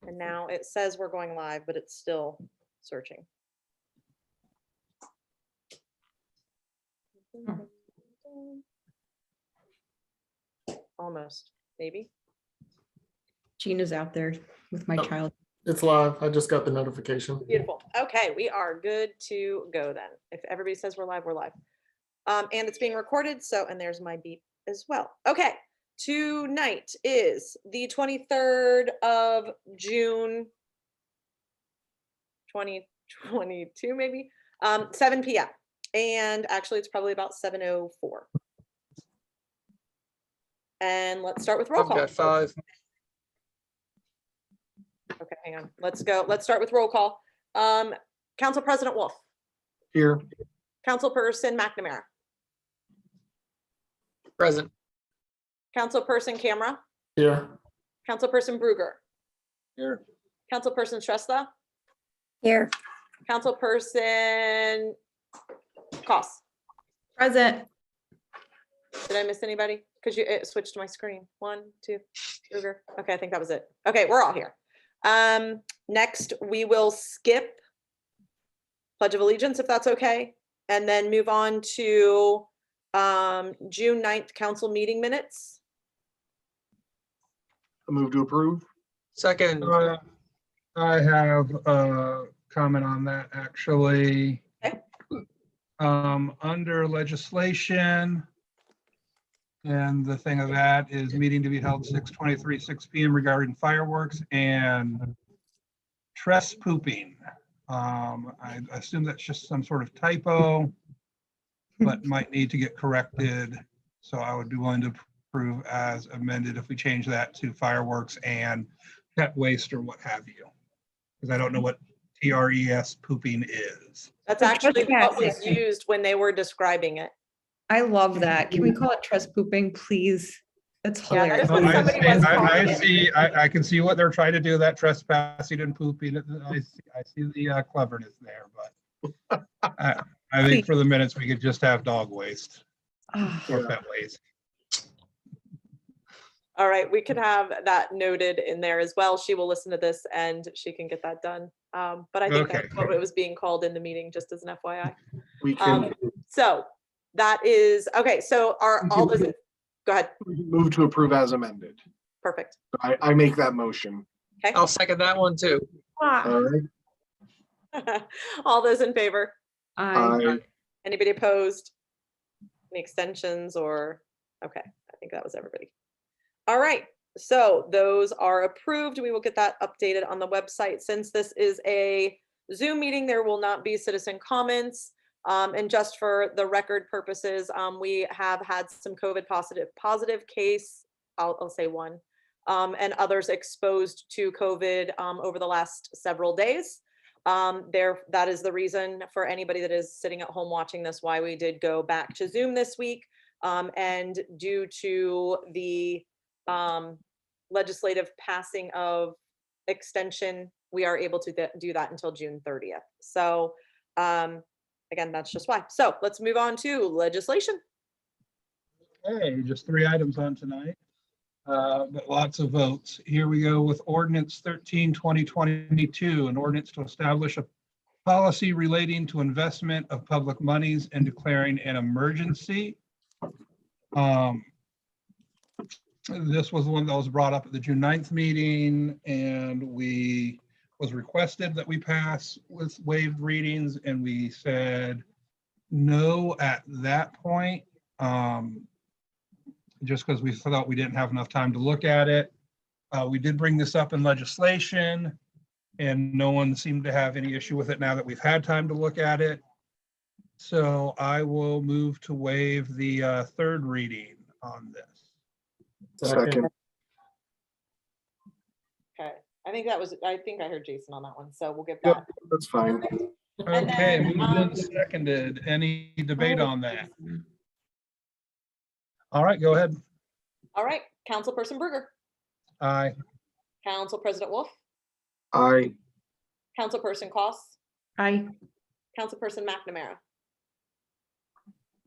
And now it says we're going live, but it's still searching. Almost, maybe. Gina's out there with my Oh. child. It's live. I just got the notification. Beautiful. Okay, we are good to go then. If everybody says we're live, we're live. And it's being recorded, so, and there's my beep as well. Okay, tonight is the 23rd of June, 2022 maybe, 7 p.m. And actually it's probably about 7:04. And let's start with roll I've call. got 5. Okay, hang on. Let's go. Let's start with roll call. Council President Wolf, Here. Councilperson McNamara, Present. Councilperson Camera, Here. Councilperson Bruger, Here. Councilperson Shrestha, Here. Councilperson Koss. Present. Did I miss anybody? Because it switched to my screen. 1, 2, Bruger. Okay, I think that was it. Okay, we're all here. Next, we will skip Pledge of Allegiance, if that's okay, and then move on to June 9th council meeting minutes. I move to approve. Second. I have a comment on that, actually. Okay. Under legislation, and the thing of that is meeting to be held 6/23, 6 p.m. regarding fireworks and tress pooping. I assume that's just some sort of typo, but might need to get corrected. So I would be willing to approve as amended if we change that to fireworks and pet waste or what have you. Because I don't know what TRES pooping is. That's actually what was Trespassing. used when they were describing it. I love that. Can we call it tress pooping, please? That's Yeah, that hilarious. is what somebody was calling it. I can see what they're trying to do, that trespassing and pooping. I see the cleverness there, but I think for the minutes, we could just have dog waste Ah, or pet waste. All right, we can have that noted in there as well. She will listen to this and she can get that done. But I think Okay. that's what it was being called in the meeting, just as an FYI. We can So that is, okay, so are all those, go ahead, move to approve as amended. perfect. I make that motion. I'll second that one too. All right. All those in favor? Aye. Anybody opposed? Any extensions or, okay, I think that was everybody. All right, so those are approved. We will get that updated on the website. Since this is a Zoom meeting, there will not be citizen comments. And just for the record purposes, we have had some COVID positive case, I'll say one, and others exposed to COVID over the last several days. That is the reason for anybody that is sitting at home watching this, why we did go back to Zoom this week. And due to the legislative passing of extension, we are able to do that until June 30th. So again, that's just why. So let's move on to legislation. Hey, just 3 items on tonight, but lots of votes. Here we go with ordinance 13, 2022, an ordinance to establish a policy relating to investment of public monies and declaring an emergency. This was one that was brought up at the June 9th meeting, and was requested that we pass with waived readings, and we said no at that point. Just because we thought we didn't have enough time to look at it. We did bring this up in legislation, and no one seemed to have any issue with it now that we've had time to look at it. So I will move to waive the third reading on this. Second. Okay, I think I heard Jason on that one, so we'll get Yep, that. that's fine. And Okay, then, moved and seconded. Any debate on that? All right, go ahead. All right, Councilperson Berger, Aye. Council President Wolf, Aye. Councilperson Koss, Aye. Councilperson McNamara,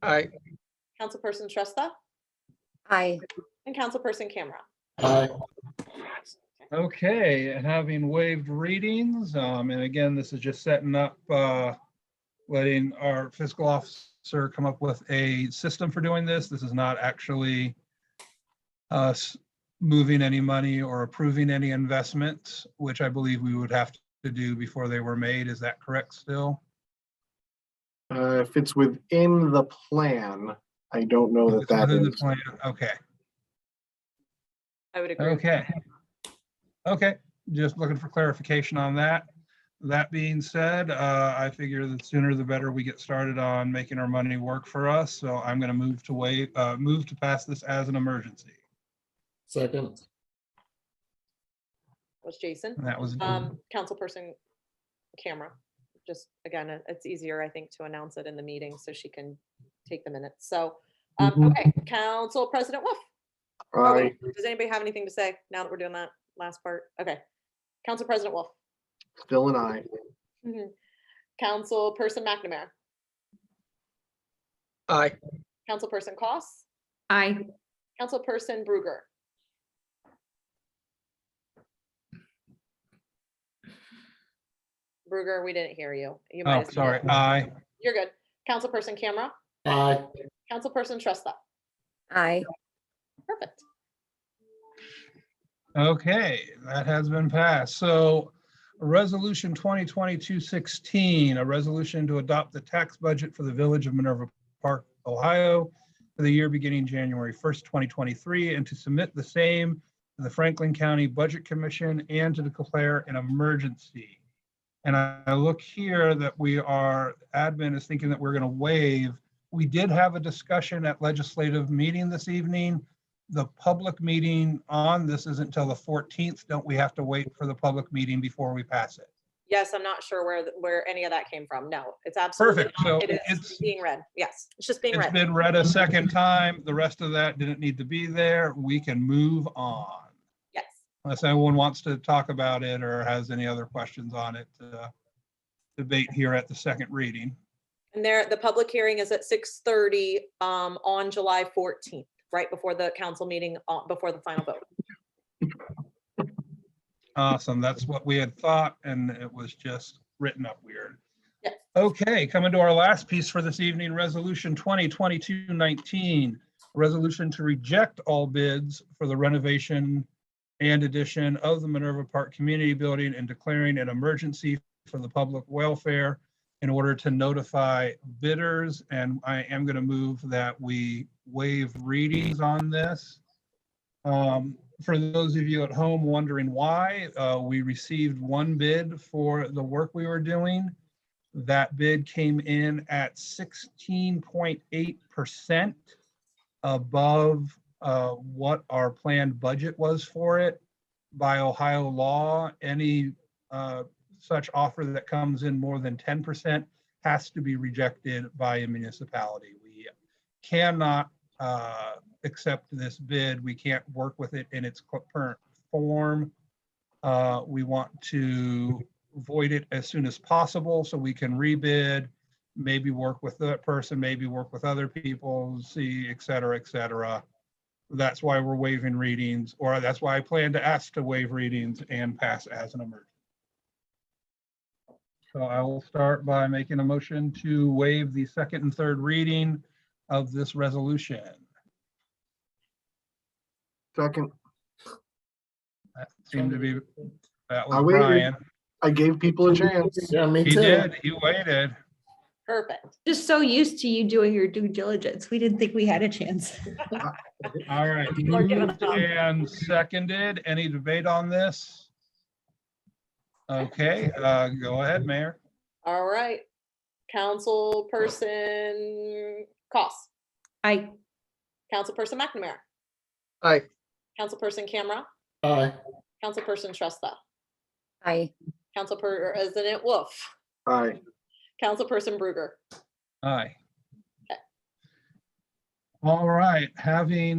Aye. Councilperson Shrestha, Aye. and Councilperson Camera. Aye. Okay. Okay, having waived readings, and again, this is just setting up, letting our fiscal officer come up with a system for doing this. This is not actually us moving any money or approving any investments, which I believe we would have to do before they were made. Is that correct still? If it's within the plan, I don't know that It's that within the is. plan. Okay, I would agree. with okay. Okay, just looking for clarification on that. That being said, I figure the sooner the better we get started on making our money work for us. So I'm going to move to pass this as an emergency. Second. Was Jason. And that was, Councilperson Camera. Just again, it's easier, I think, to announce it in the meeting so she can take the minutes. So, Mhm. okay, Council President Wolf. Oh, Aye. wait, does anybody have anything to say now that we're doing that last part? Okay. Council President Wolf. Still an aye. Councilperson McNamara. Aye. Councilperson Koss. Aye. Councilperson Bruger. Bruger, we didn't hear you. You might oh, have- sorry, aye. You're good. Councilperson Camera. Aye. Councilperson Tresta. Aye. Perfect. Okay, that has been passed. So Resolution 2022-16, a resolution to adopt the tax budget for the Village of Minerva Park, Ohio for the year beginning January 1st, 2023, and to submit the same to the Franklin County Budget Commission and to declare an emergency. And I look here that admin is thinking that we're going to waive. We did have a discussion at legislative meeting this evening. The public meeting on this isn't until the 14th. Don't we have to wait for the public meeting before we pass it? Yes, I'm not sure where any of that came from. No, it's absolutely Perfect. not. So It is it's- being read. Yes, it's just being It's read. been read a second time. The rest of that didn't need to be there. We can move on. Yes. Unless anyone wants to talk about it or has any other questions on it, debate here at the second reading. And the public hearing is at 6:30 on July 14th, right before the council meeting, before the final vote. Awesome. That's what we had thought, and it was just written up weird. Yes. Okay, coming to our last piece for this evening, Resolution 2022-19, resolution to reject all bids for the renovation and addition of the Minerva Park Community Building and declaring an emergency for the public welfare in order to notify bidders. And I am going to move that we waive readings on this. For those of you at home wondering why, we received one bid for the work we were doing. That bid came in at 16.8% above what our planned budget was for it. By Ohio law, any such offer that comes in more than 10% has to be rejected by a municipality. We cannot accept this bid. We can't work with it in its current form. We want to void it as soon as possible so we can rebid, maybe work with that person, maybe work with other people, see, et cetera, et cetera. That's why we're waiving readings, or that's why I plan to ask to waive readings and pass as an emergency. So I will start by making a motion to waive the second and third reading of this resolution. Second, That seemed to be, that I was waited. Brian. I gave people a chance. Yeah, me He too. did, he waited. Perfect. Just so used to you doing your due diligence. We didn't think we had a chance. All right, People are giving moved up. and seconded. Any debate on this? Okay, go ahead, Mayor. All right. Councilperson Koss. Aye. Councilperson McNamara. Aye. Councilperson Camera. Aye. Councilperson Tresta. Aye. Councilperson Wolf. Aye. Councilperson Bruger. Aye. Okay. All right, having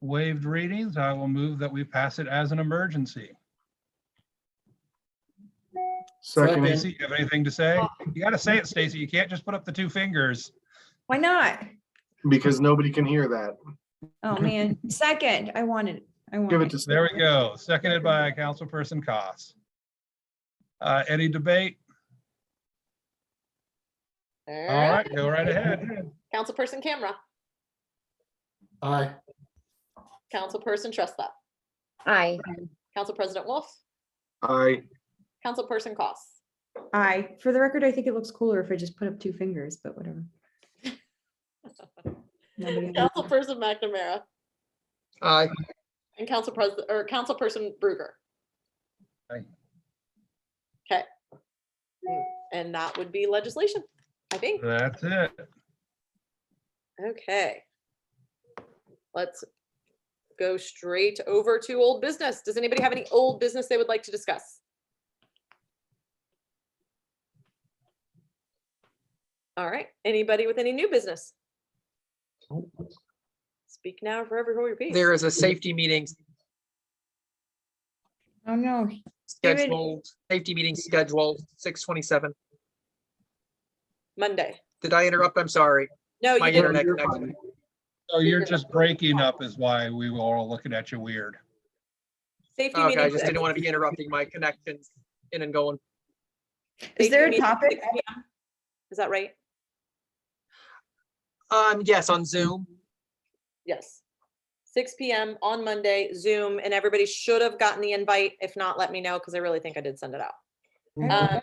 waived readings, I will move that we pass it as an emergency. Second, Stacy, you have anything to say? You gotta say it, Stacy. You can't just put up the two fingers. Why not? because nobody can hear that. Oh, man. Second, I want it. Give it to. There we go. Seconded by Councilperson Koss. Any debate? All right, go right ahead. Councilperson Camera, Aye. Councilperson Trescott, Aye. Council President Wolf, Aye. Councilperson Koss. Aye. For the record, I think it looks cooler if I just put up 2 fingers, but whatever. Nobody- Councilperson McNamara Aye. and Council President or Councilperson Bruger. Aye. Okay. And that would be legislation, I think. That's it. Okay. Let's go straight over to old business. Does anybody have any old business they would like to discuss? All right. Anybody with any new business? Speak now or forever hold your peace. There is a safety meeting Oh, no. David. scheduled, safety meeting scheduled, 6:27. Monday. Did I interrupt? I'm sorry. No, My you didn't. internet connection. So you're just breaking up is why we were all looking at you weird. Safety Okay, I meeting. just didn't want to be interrupting my connections in and going. Is there a Safety meeting, topic? 6 p.m. Is that right? Yes, on Zoom. Yes. 6 p.m. on Monday, Zoom, and everybody should have gotten the invite. If not, let me know because I really think I did send it out. Um,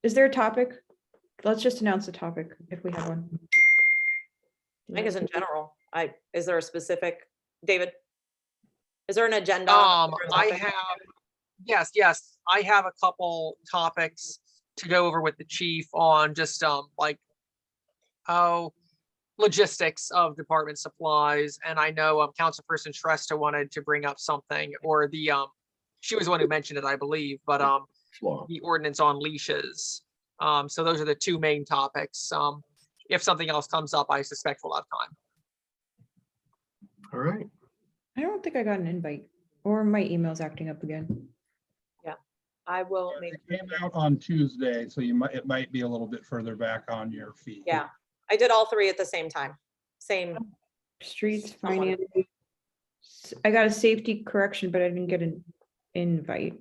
Is there a topic? Let's just announce the topic if we have one. I guess in general, is there a specific, David? Is there an agenda? I topic? have, yes, I have a couple topics to go over with the chief on just like, logistics of department supplies. And I know Councilperson Shrestha wanted to bring up something, or she was the one who mentioned it, I believe, but the ordinance on leashes. So those are the 2 main topics. If something else comes up, I suspect we'll have time. All right. I don't think I got an invite or my email's acting up again. I will make, It came out on Tuesday, so it might be a little bit further back on your feed. yeah, I did all 3 at the same time. Same. Streets, Someone. finance. I got a safety correction, but I didn't get an invite.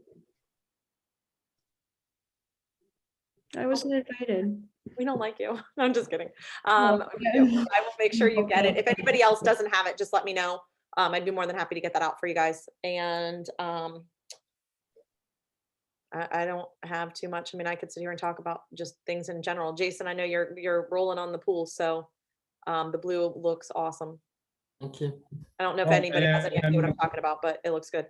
I wasn't invited. We don't like you. I'm just kidding. Oh, We do. I will make sure you get it. If anybody else doesn't have it, just let me know. I'd be more than happy to get that out for you guys. And I don't have too much. I mean, I could sit here and talk about just things in general. Jason, I know you're rolling on the pool, so the blue looks awesome. Thank you. I don't know if Oh, anybody has any idea what I'm and- talking about, but it looks good.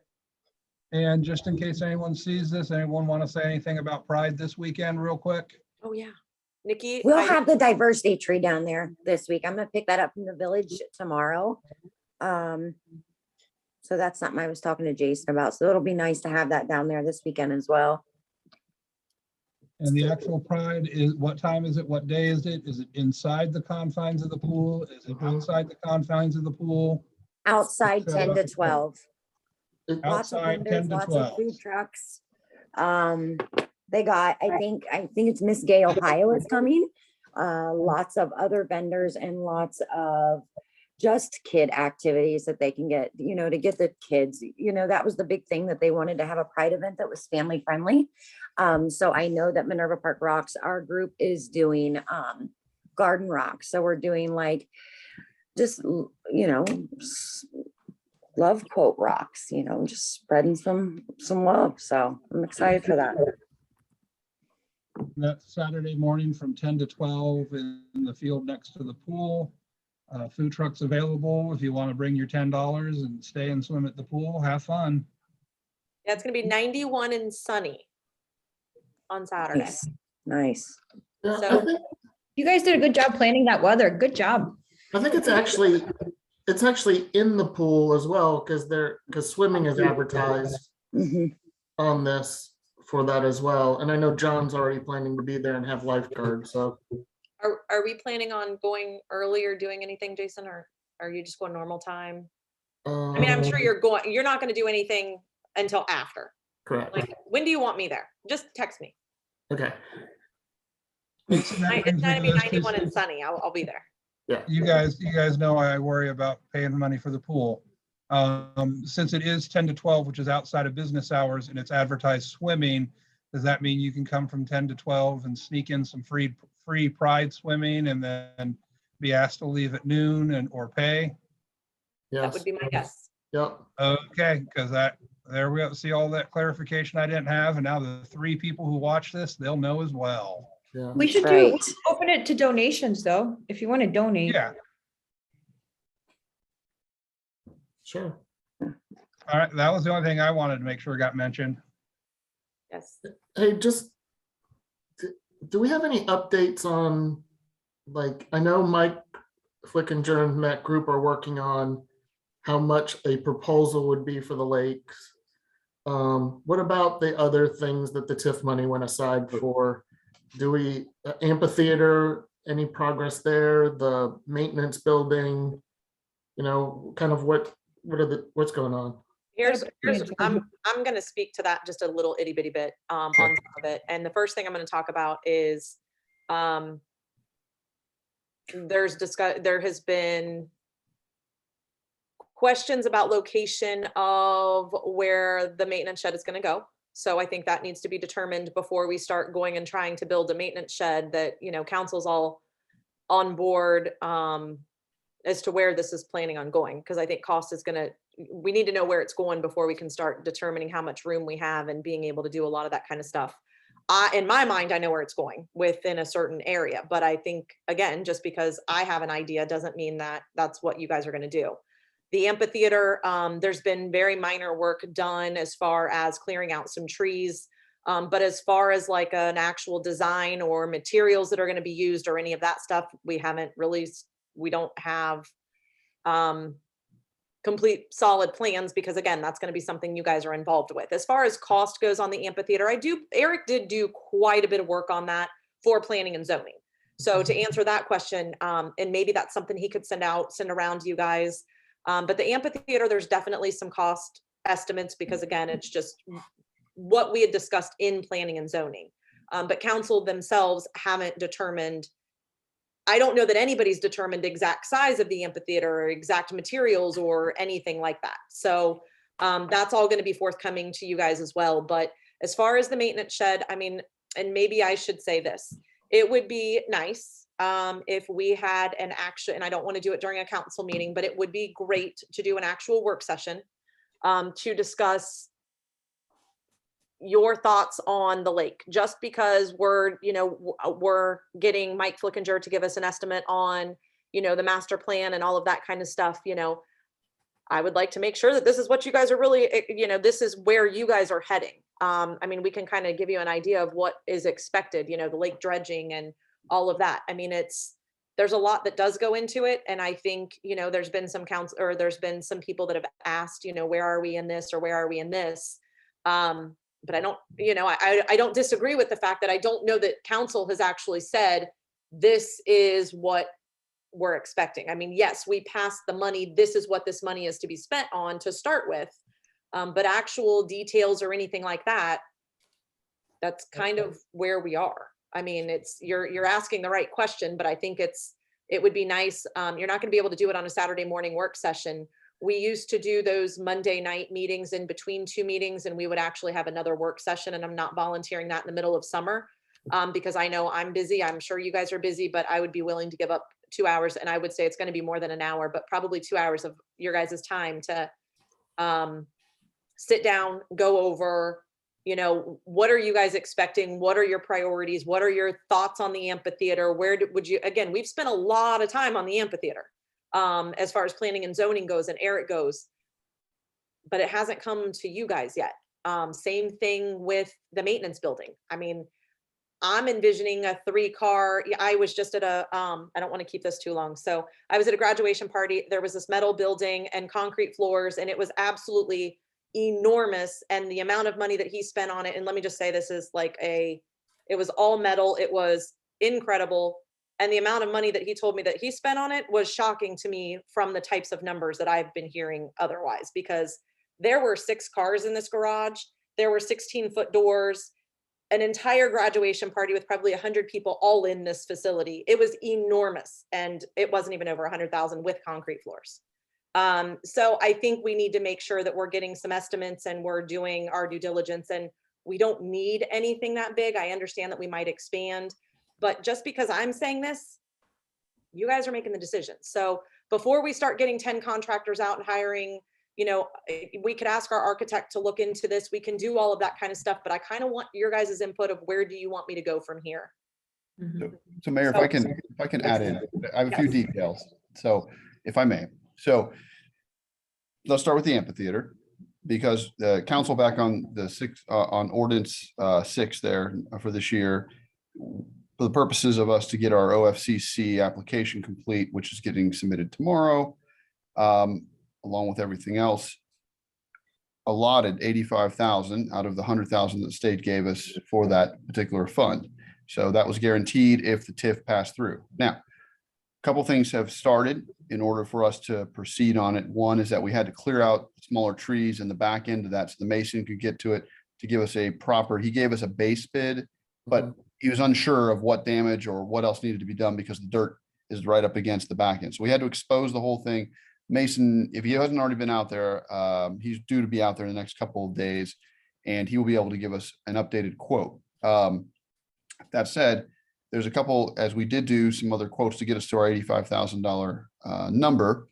And just in case anyone sees this, anyone want to say anything about Pride this weekend real quick? Oh, yeah. Nikki, We'll have the diversity tree down there this week. I'm gonna pick that up from the village tomorrow. So that's something I was talking to Jason about. So it'll be nice to have that down there this weekend as well. And the actual Pride is, what time is it? What day is it? Is it inside the confines of the pool? Is it outside the confines of the pool? Outside So- 10 to 12. Lots of Outside vendors, 10 to lots 12. of food trucks. They got, I think it's Miss Gay Ohio is coming. Lots of other vendors and lots of just kid activities that they can get, to get the kids, that was the big thing, that they wanted to have a Pride event that was family friendly. So I know that Minerva Park Rocks, our group is doing garden rocks. So we're doing like, just, love quote rocks, just spreading some love. So I'm excited for that. That's Saturday morning from 10 to 12 in the field next to the pool. Food trucks available if you want to bring your $10 and stay and swim at the pool, have fun. Yeah, it's gonna be 91 and sunny on Saturday. Nice. Yeah, So- You guys did a good job planning that weather. Good job. I think it's actually in the pool as well, because swimming is advertised Mhm. on this for that as well. And I know John's already planning to be there and have lifeguards, so. Are we planning on going early or doing anything, Jason, or are you just going normal time? I mean, I'm sure you're not gonna do anything until after. Correct, Like, when do you want me there? Just text me. okay. Jason, that It's brings me gonna to be this 91 Tuesday. and sunny. I'll be there. Yeah. you guys know I worry about paying money for the pool. Since it is 10 to 12, which is outside of business hours, and it's advertised swimming, does that mean you can come from 10 to 12 and sneak in some free pride swimming and then be asked to leave at noon or pay? That Yes. would be my guess. Yep. Okay, because there we go. See all that clarification I didn't have, and now the 3 people who watch this, they'll know as well. Yeah. We should Right. open it to donations though, if you want to donate. Yeah, Sure. all right, that was the only thing I wanted to make sure got mentioned. Yes. Hey, just, do we have any updates on, like, I know Mike Flickinger and Matt Group are working on how much a proposal would be for the lakes. What about the other things that the TIF money went aside for? Do we, amphitheater, any progress there? The maintenance building? You know, kind of what's going on? Here's, Yeah, I'm gonna speak to that just a little itty bitty bit on top of it. And the first thing I'm gonna talk about is there has been questions about location of where the maintenance shed is gonna go. So I think that needs to be determined before we start going and trying to build a maintenance shed that, you know, council's all on board as to where this is planning on going. Because I think cost is gonna, we need to know where it's going before we can start determining how much room we have and being able to do a lot of that kind of stuff. In my mind, I know where it's going within a certain area, but I think, again, just because I have an idea doesn't mean that that's what you guys are gonna do. The amphitheater, there's been very minor work done as far as clearing out some trees. But as far as like an actual design or materials that are gonna be used or any of that stuff, we haven't really, we don't have complete solid plans because again, that's gonna be something you guys are involved with. As far as cost goes on the amphitheater, Eric did do quite a bit of work on that for planning and zoning. So to answer that question, and maybe that's something he could send around to you guys. But the amphitheater, there's definitely some cost estimates because again, it's just what we had discussed in planning and zoning. But council themselves haven't determined, I don't know that anybody's determined the exact size of the amphitheater or exact materials or anything like that. So that's all gonna be forthcoming to you guys as well. But as far as the maintenance shed, I mean, and maybe I should say this, it would be nice if we had an actual, and I don't want to do it during a council meeting, but it would be great to do an actual work session to discuss your thoughts on the lake, just because we're, you know, we're getting Mike Flickinger to give us an estimate on, you know, the master plan and all of that kind of stuff. You know, I would like to make sure that this is what you guys are really, you know, this is where you guys are heading. I mean, we can kind of give you an idea of what is expected, you know, the lake dredging and all of that. I mean, there's a lot that does go into it. And I think, you know, there's been some there's been some people that have asked, you know, where are we in this or where are we in this? But I don't, you know, I don't disagree with the fact that I don't know that council has actually said, this is what we're expecting. I mean, yes, we passed the money. This is what this money is to be spent on to start with. But actual details or anything like that, that's kind of where we are. I mean, you're asking the right question, but I think it would be nice. You're not gonna be able to do it on a Saturday morning work session. We used to do those Monday night meetings in between 2 meetings, and we would actually have another work session, and I'm not volunteering that in the middle of summer because I know I'm busy. I'm sure you guys are busy, but I would be willing to give up 2 hours, and I would say it's gonna be more than an hour, but probably 2 hours of your guys' time to sit down, go over, you know, what are you guys expecting? What are your priorities? What are your thoughts on the amphitheater? Would you, again, we've spent a lot of time on the amphitheater as far as planning and zoning goes and Eric goes, but it hasn't come to you guys yet. Same thing with the maintenance building. I mean, I'm envisioning a 3-car, I was just at I don't want to keep this too long. So I was at a graduation party. There was this metal building and concrete floors, and it was absolutely enormous. And the amount of money that he spent on it, and let me just say, this is like it was all metal. It was incredible. And the amount of money that he told me that he spent on it was shocking to me from the types of numbers that I've been hearing otherwise, because there were 6 cars in this garage. There were 16-foot doors. an entire graduation party with probably 100 people all in this facility. It was enormous, and it wasn't even over 100,000 with concrete floors. So I think we need to make sure that we're getting some estimates and we're doing our due diligence, and we don't need anything that big. I understand that we might expand, but just because I'm saying this, you guys are making the decision. So before we start getting 10 contractors out and hiring, we could ask our architect to look into this. We can do all of that kind of stuff, but I kind of want your guys' input of where do you want me to go from here? Mhm. So Mayor, if I can add in, I have a few Yes. details. So if I may, so let's start with the amphitheater, because the council back on the on ordinance 6 there for this year, for the purposes of us to get our OFCC application complete, which is getting submitted tomorrow, along with everything else, allotted 85,000 out of the 100,000 that the state gave us for that particular fund. So that was guaranteed if the TIF passed through. Now, a couple things have started in order for us to proceed on it. One is that we had to clear out smaller trees in the back end of that so the mason could get to it to give us a proper, he gave us a base bid, but he was unsure of what damage or what else needed to be done because the dirt is right up against the back end. So we had to expose the whole thing. Mason, if he hasn't already been out there, he's due to be out there in the next couple of days, and he will be able to give us an updated quote. That said, there's a couple, as we did do some other quotes to get us to our $85,000 number.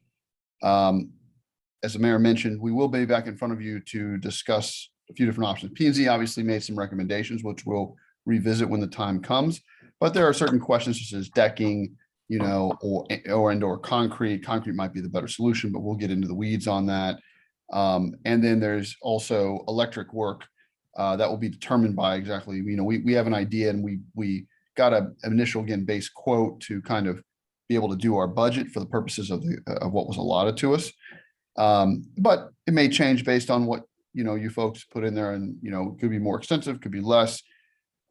As the mayor mentioned, we will be back in front of you to discuss a few different options. P&Z obviously made some recommendations, which we'll revisit when the time comes, but there are certain questions such as decking, or indoor concrete. Concrete might be the better solution, but we'll get into the weeds on that. And then there's also electric work that will be determined by exactly, we have an idea, and we got an initial, again, base quote to kind of be able to do our budget for the purposes of what was allotted to us. But it may change based on what, you folks put in there, and, it could be more extensive, could be less.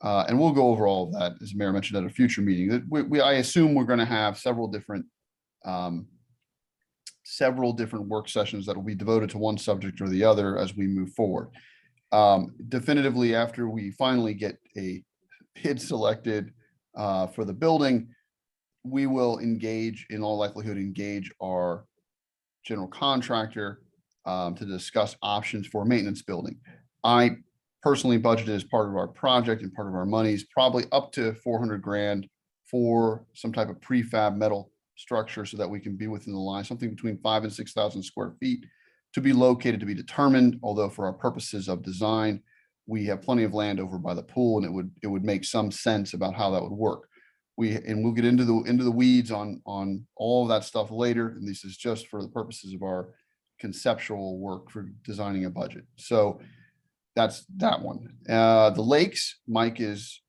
And we'll go over all of that, as the mayor mentioned, at a future meeting. I assume we're going to have several different work sessions that will be devoted to one subject or the other as we move forward. Definitively, after we finally get a bid selected for the building, we will in all likelihood, engage our general contractor to discuss options for a maintenance building. I personally budgeted as part of our project and part of our monies, probably up to 400 grand for some type of prefab metal structure so that we can be within the line, something between 5,000 and 6,000 square feet to be located, to be determined. Although for our purposes of design, we have plenty of land over by the pool, and it would make some sense about how that would work. We'll get into the weeds on all of that stuff later. And this is just for the purposes of our conceptual work for designing a budget. So that's that one. The lakes, Mike is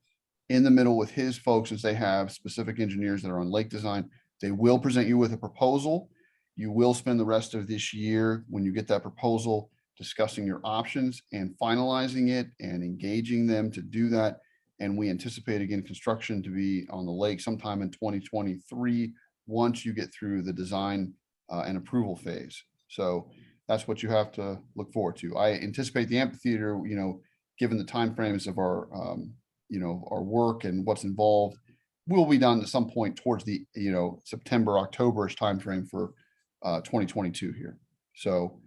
in the middle with his folks, as they have specific engineers that are on lake design. They will present you with a proposal. You will spend the rest of this year, when you get that proposal, discussing your options and finalizing it and engaging them to do that. And we anticipate, again, construction to be on the lake sometime in 2023, once you get through the design and approval phase. So that's what you have to look forward to. I anticipate the amphitheater, given the timeframes of our, our work and what's involved, will be done at some point towards the, September, October-ish timeframe for 2022 here. So,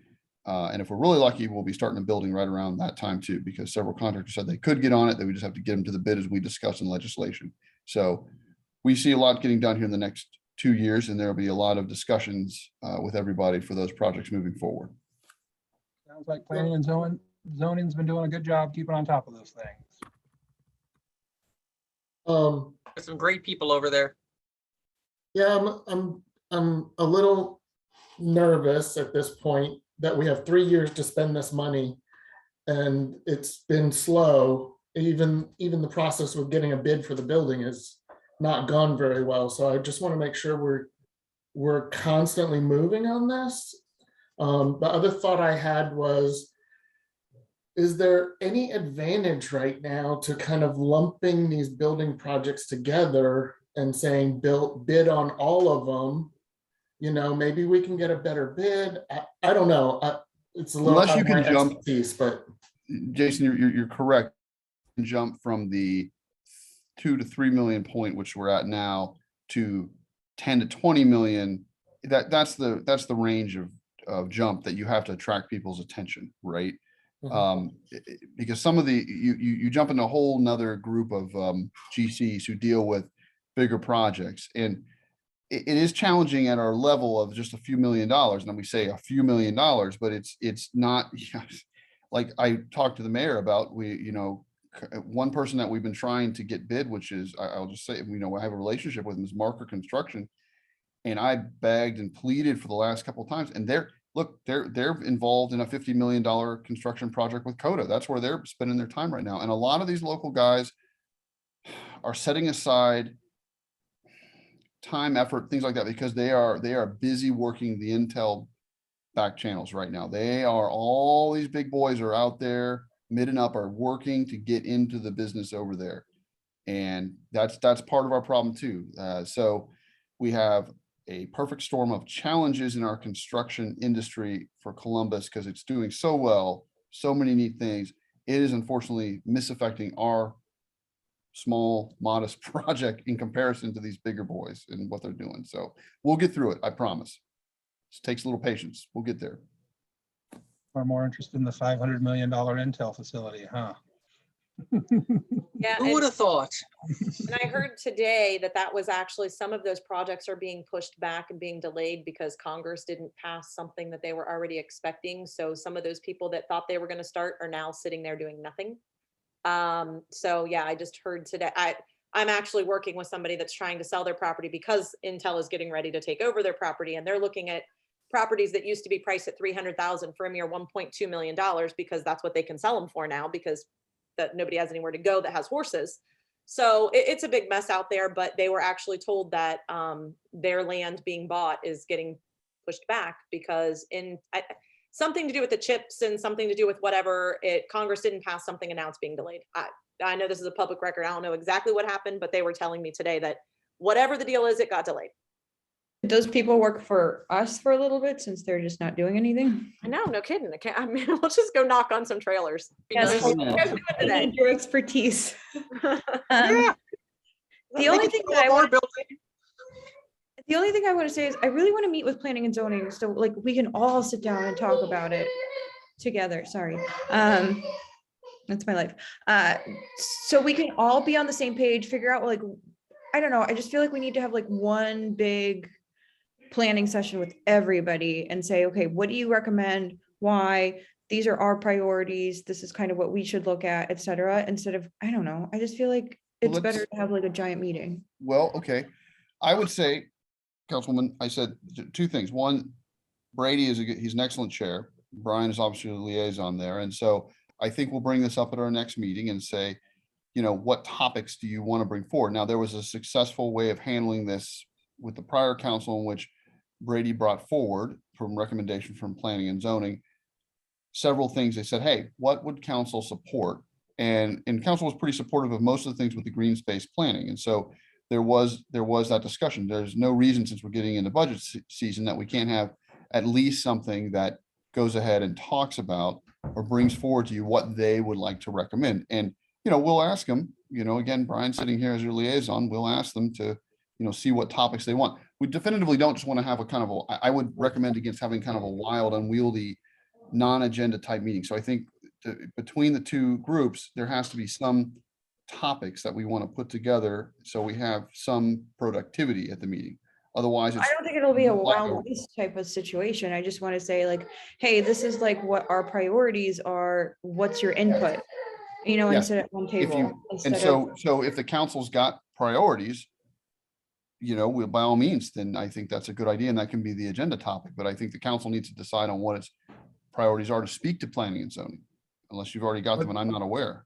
and if we're really lucky, we'll be starting the building right around that time too, because several contractors said they could get on it. They would just have to get them to the bid as we discuss in legislation. So we see a lot getting done here in the next 2 years, and there'll be a lot of discussions with everybody for those projects moving forward. Sounds like planning and zoning's been doing a good job keeping on top of those things. There's some great people over there. Yeah, I'm a little nervous at this point that we have 3 years to spend this money, and it's been slow. Even the process of getting a bid for the building has not gone very well. So I just want to make sure we're constantly moving on this. The other thought I had was, is there any advantage right now to kind of lumping these building projects together and saying bid on all of them? Maybe we can get a better bid. I don't know. It's a little Unless you can jump, piece, but Jason, you're correct. jump from the 2 to 3 million point, which we're at now, to 10 to 20 million, that's the range of jump that you have to attract people's attention, right? Because some of the, you jump into a whole nother group of GCs who deal with bigger projects, and it is challenging at our level of just a few $1,000,000. And we say a few $1,000,000, but it's not, like I talked to the mayor about, one person that we've been trying to get bid, which is, I'll just say, I have a relationship with him, is Marker Construction. And I begged and pleaded for the last couple of times, and they're involved in a $50 million construction project with Coda. That's where they're spending their time right now. And a lot of these local guys are setting aside time, effort, things like that, because they are busy working the Intel back channels right now. All these big boys are out there, mid and up, are working to get into the business over there. And that's part of our problem too. So we have a perfect storm of challenges in our construction industry for Columbus because it's doing so well, so many neat things. It is unfortunately misaffecting our small, modest project in comparison to these bigger boys and what they're doing. So we'll get through it, I promise. It takes a little patience. We'll get there. Are more interested in the $500 million Intel facility, huh? Yeah, Who would have thought? and I heard today that was actually, some of those projects are being pushed back and being delayed because Congress didn't pass something that they were already expecting. So some of those people that thought they were going to start are now sitting there doing nothing. So yeah, I just heard today, I'm actually working with somebody that's trying to sell their property because Intel is getting ready to take over their property, and they're looking at properties that used to be priced at $300,000 for a mere $1.2 million because that's what they can sell them for now, because that nobody has anywhere to go that has horses. So it's a big mess out there, but they were actually told that their land being bought is getting pushed back because something to do with the chips and something to do with whatever, Congress didn't pass something and now it's being delayed. I know this is a public record. I don't know exactly what happened, but they were telling me today that whatever the deal is, it got delayed. Those people work for us for a little bit since they're just not doing anything. I know, no kidding. I mean, we'll just go knock on some trailers. Yes, What are you guys doing I today? need your expertise. Yeah. The only thing that I Our want, building. the only thing I want to say is I really want to meet with planning and zoning, so like we can all sit down and talk about it together. Sorry. That's my life. So we can all be on the same page, figure out, like, I don't know, I just feel like we need to have like one big planning session with everybody and say, okay, what do you recommend? Why? These are our priorities. This is kind of what we should look at, et cetera, instead of, I don't know. I just feel like it's Well, better let's- to have like a giant meeting. Well, okay. I would say, Councilwoman, I said two things. One, Brady he's an excellent chair. Brian is obviously a liaison there. And so I think we'll bring this up at our next meeting and say, what topics do you want to bring forward? Now, there was a successful way of handling this with the prior council in which Brady brought forward from recommendation from planning and zoning, several things. They said, hey, what would council support? And council was pretty supportive of most of the things with the green space planning. And so there was that discussion. There's no reason, since we're getting into budget season, that we can't have at least something that goes ahead and talks about or brings forward to you what they would like to recommend. And, we'll ask them, again, Brian sitting here as your liaison, we'll ask them to, see what topics they want. We definitively don't just want to have a kind of I would recommend against having kind of a wild, unwieldy, non-agenda type meeting. So I think between the two groups, there has to be some topics that we want to put together so we have some productivity at the meeting. Otherwise, I it's don't think it'll be a like wild west type of situation. I just want to say like, hey, this is like what our priorities are. What's your input? Yes, and sit at one if table. you, and instead of- so if the council's got priorities, we by all means, then I think that's a good idea and that can be the agenda topic. But I think the council needs to decide on what its priorities are to speak to planning and zoning, unless you've already got them and I'm not aware.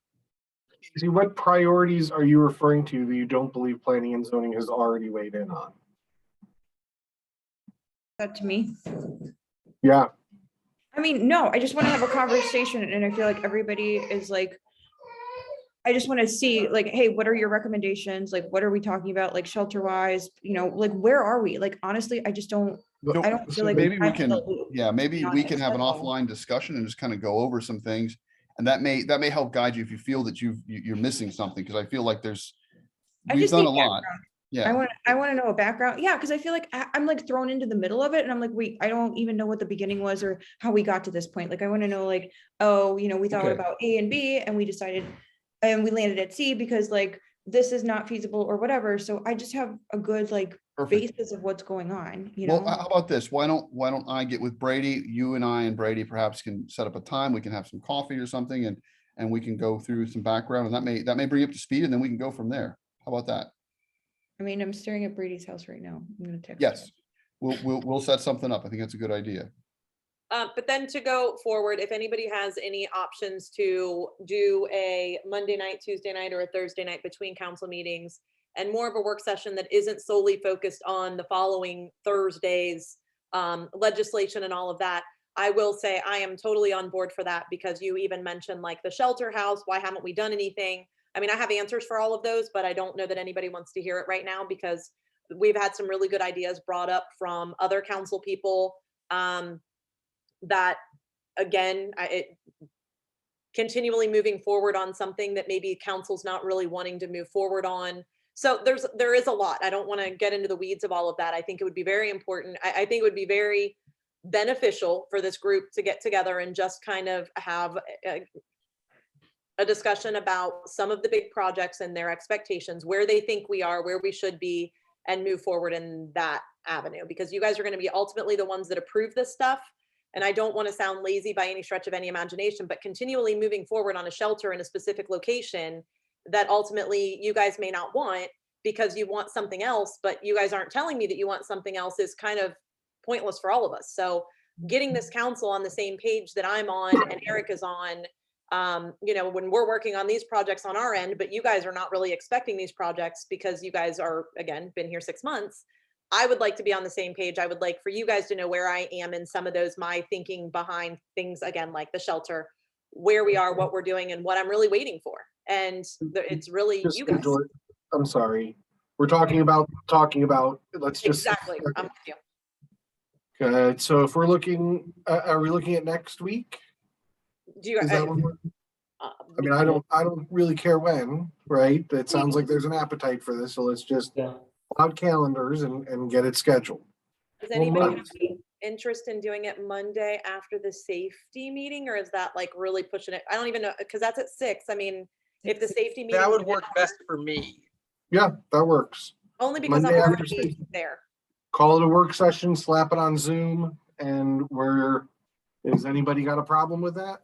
See, what priorities are you referring to that you don't believe planning and zoning has already weighed in on? That to me. Yeah, I mean, no, I just want to have a conversation and I feel like everybody is like, I just want to see like, hey, what are your recommendations? Like, what are we talking about? Like shelter wise, like, where are we? Like, honestly, I just don't, I don't feel like. Maybe we I'm can, the- maybe on we it, can have an that's all. offline discussion and just kind of go over some things And that may help guide you if you feel that you're missing something, because I feel like I we've just done need a lot. background. Yeah. I want to know a background. Yeah, because I feel like I'm like thrown into the middle of it, and I'm like, wait, I don't even know what the beginning was or how we got to this point. Like, I want to know, like, oh, we thought Okay. about A and B, and we decided, and we landed at C because like this is not feasible or whatever. So I just have a good like Perfect. basis of what's going on. Well, how about this? Why don't I get with Brady? You and I and Brady perhaps can set up a time. We can have some coffee or something, and we can go through some background, and that may bring you up to speed, and then we can go from there. How about that? I mean, I'm staring at Brady's house right now. I'm gonna text. Yes, him. we'll set something up. I think that's a good idea. But then to go forward, if anybody has any options to do a Monday night, Tuesday night, or a Thursday night between council meetings, and more of a work session that isn't solely focused on the following Thursday's legislation and all of that, I will say I am totally on board for that, because you even mentioned like the shelter house. Why haven't we done anything? I mean, I have answers for all of those, but I don't know that anybody wants to hear it right now, because we've had some really good ideas brought up from other council people that, again, continually moving forward on something that maybe council's not really wanting to move forward on. So there is a lot. I don't want to get into the weeds of all of that. I think it would be very important. I think it would be very beneficial for this group to get together and just kind of have a discussion about some of the big projects and their expectations, where they think we are, where we should be, and move forward in that avenue, because you guys are going to be ultimately the ones that approve this stuff. And I don't want to sound lazy by any stretch of any imagination, but continually moving forward on a shelter in a specific location that ultimately you guys may not want because you want something else, but you guys aren't telling me that you want something else is kind of pointless for all of us. So getting this council on the same page that I'm on and Eric is on, when we're working on these projects on our end, but you guys are not really expecting these projects because you guys are, again, been here 6 months. I would like to be on the same page. I would like for you guys to know where I am in some of those, my thinking behind things, again, like the shelter, where we are, what we're doing, and what I'm really waiting for. And it's really Just you guys. I'm sorry. We're talking about, let's just. Exactly. I'm with you. So if we're looking, are we looking at next week? Do you Is that what I mean, I don't really care when, right? It sounds like there's an appetite for this, so let's just out calendars and get it scheduled. does anybody have any interest in doing it Monday after the safety meeting, or is that like really pushing it? I don't even know, because that's at 6. I mean, if the safety meeting. That would work best for me. Yeah, that works. Only because I'm Monday after already safety. there. Call it a work session, slap it on Zoom, and has anybody got a problem with that?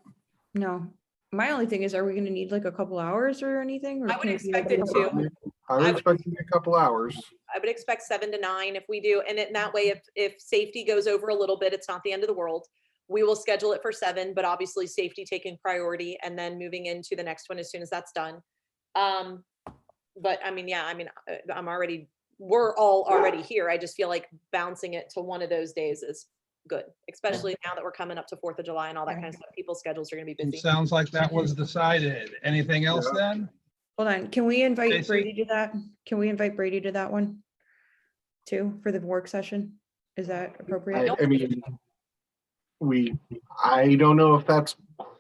No, my only thing is, are we gonna need like a couple hours or anything? Or I would can it be expect like it a to. couple- I would expect a couple hours. I would expect 7 to 9 if we do. And in that way, if safety goes over a little bit, it's not the end of the world. We will schedule it for 7, but obviously safety taking priority and then moving into the next one as soon as that's done. But I mean, yeah, I mean, we're all already here. I just feel like bouncing it to one of those days is good, especially now that we're coming up to 4th of July and all that kind of stuff. People's schedules are gonna be It busy. sounds like that was decided. Anything else then? Hold on, can we invite Stacy? Brady to that? Can we invite Brady to that one? Too, for the work session? Is that appropriate? I mean, I don't know if that's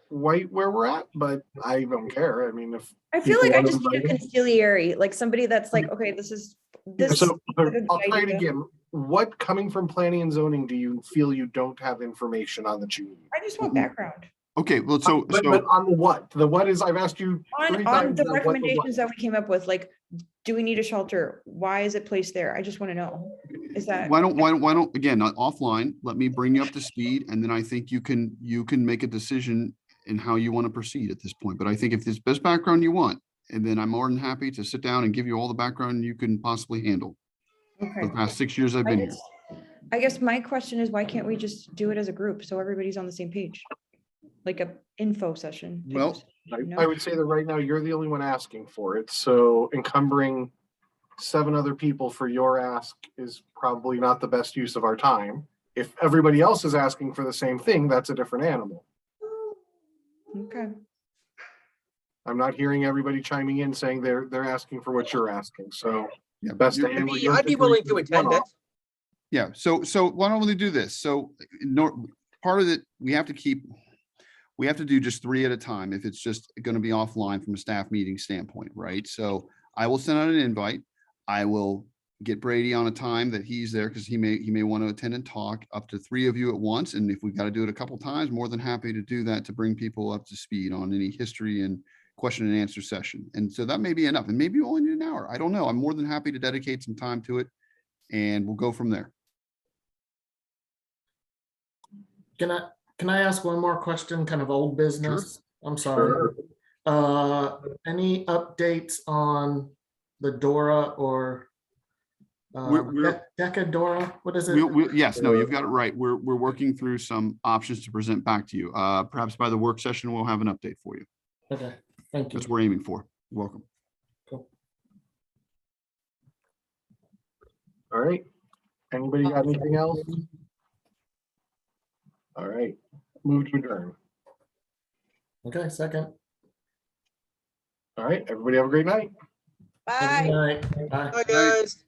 quite where we're at, but I don't care. I mean, if. I feel like I people just wanna need a invite conciliary, like somebody that's like, okay, this is, him. this. So a good I'll try it idea. again. What coming from planning and zoning do you feel you don't have information on that you need? I just want background Okay, well, so But on the what? The what is, I've asked you three on times the now, what what? recommendations that we came up with, like, do we need a shelter? Why is it placed there? I just want to know. Is that? why don't, again, offline, let me bring you up to speed, and then I think you can make a decision in how you want to proceed at this point. But I think if there's best background you want, and then I'm more than happy to sit down and give you all the background you can possibly handle. For Okay. the past 6 years I've been here. I guess my question is, why can't we just do it as a group so everybody's on the same page? Like a info session. type of Well, session, you I know? would say that right now you're the only one asking for it, so encumbering 7 other people for your ask is probably not the best use of our time. If everybody else is asking for the same thing, that's a different animal. Okay. I'm not hearing everybody chiming in saying they're asking for what you're asking, so Yeah, best to you're- handle your I'd be willing to attend it. one-off. Yeah, so why don't we do this? So part of it, we we have to do just 3 at a time if it's just going to be offline from a staff meeting standpoint, right? So I will send out an invite. I will get Brady on a time that he's there because he may want to attend and talk, up to 3 of you at once. And if we've got to do it a couple times, more than happy to do that to bring people up to speed on any history and question and answer session. And so that may be enough, and maybe you only need an hour. I don't know. I'm more than happy to dedicate some time to it, and we'll go from there. Can I ask one more question, kind of old business? I'm sorry. Any updates on the Dora or We're- Decadora? What is it? Yes, no, you've got it right. We're working through some options to present back to you. Perhaps by the work session, we'll have an update for you. Okay, thank you. That's what we're aiming for. You're welcome. All right. Anybody got anything else? All right. Move to adjourn. Okay, second. All right. Everybody have a great night. Good Bye. night. Bye. Hi, guys.